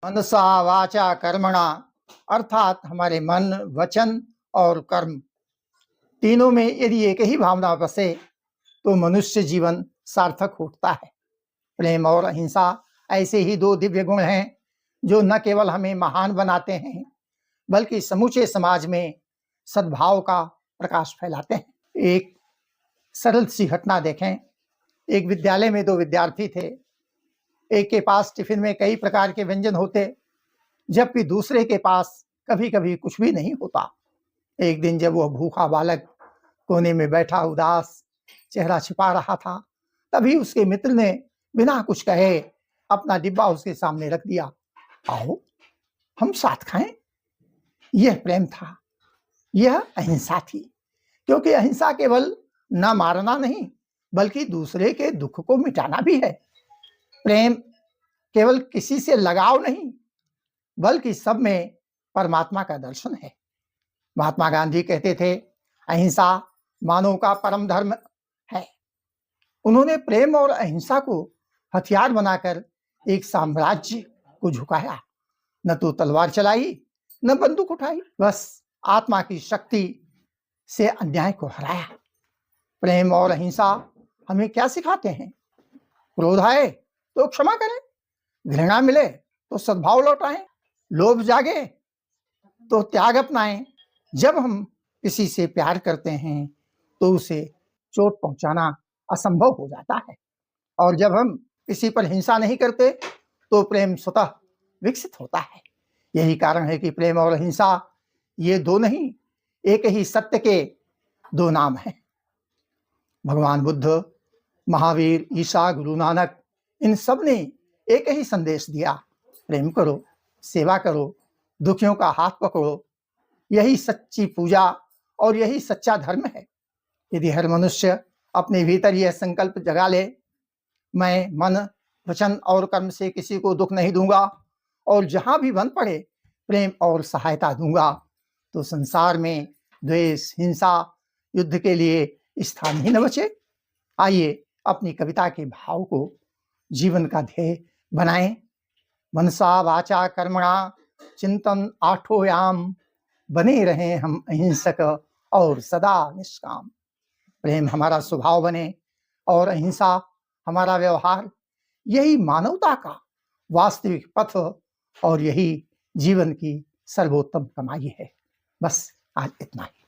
मनसा वाचा कर्मणा, अर्थात हमारे मन, वचन और कर्म तीनों में यदि एक ही भावना बसे तो मनुष्य जीवन सार्थक होता है। प्रेम और अहिंसा ऐसे ही दो दिव्य गुण हैं जो न केवल हमें महान बनाते हैं बल्कि समूचे समाज में सद्भाव का प्रकाश फैलाते हैं। एक सरल सी घटना देखें। एक विद्यालय में दो विद्यार्थी थे। एक के पास टिफिन में कई प्रकार के व्यंजन होते जबकि दूसरे के पास कभी कभी कुछ भी नहीं होता। एक दिन जब वह भूखा बालक कोने में बैठा उदास चेहरा छिपा रहा था, तभी उसके मित्र ने बिना कुछ कहे अपना डिब्बा उसके सामने रख दिया। आओ हम साथ खाएं। यह प्रेम था, यह अहिंसा थी, क्योंकि अहिंसा केवल न मारना नहीं बल्कि दूसरे के दुख को मिटाना भी है। प्रेम केवल किसी से लगाव नहीं बल्कि सब में परमात्मा का दर्शन है। महात्मा गांधी कहते थे, अहिंसा मानव का परम धर्म है। उन्होंने प्रेम और अहिंसा को हथियार बनाकर एक साम्राज्य को झुकाया। न तो तलवार चलाई न बंदूक उठाई, बस आत्मा की शक्ति से अन्याय को हराया। प्रेम और अहिंसा हमें क्या सिखाते हैं? क्रोध आए तो क्षमा करें, घृणा मिले तो सद्भाव लौटाएं, लोभ जागे तो त्याग अपनाएं। जब हम किसी से प्यार करते हैं तो उसे चोट पहुंचाना असंभव हो जाता है, और जब हम किसी पर हिंसा नहीं करते तो प्रेम स्वतः विकसित होता है। यही कारण है कि प्रेम और अहिंसा ये दो नहीं, एक ही सत्य के दो नाम हैं। भगवान बुद्ध, महावीर, ईसा, गुरु नानक, इन सब ने एक ही संदेश दिया, प्रेम करो, सेवा करो, दुखियों का हाथ पकड़ो। यही सच्ची पूजा और यही सच्चा धर्म है। यदि हर मनुष्य अपने भीतर यह संकल्प जगा ले, मैं मन, वचन और कर्म से किसी को दुख नहीं दूंगा और जहां भी बन पड़े प्रेम और सहायता दूंगा, तो संसार में द्वेष, हिंसा, युद्ध के लिए स्थान ही न बचे। आइए अपनी कविता के भाव को जीवन का ध्येय बनाएं। मनसा वाचा कर्मणा चिंतन आठोयाम, बने रहें हम अहिंसक और सदा निष्काम। प्रेम हमारा स्वभाव बने और अहिंसा हमारा व्यवहार। यही मानवता का वास्तविक पथ और यही जीवन की सर्वोत्तम कमाई है। बस आज इतना ही।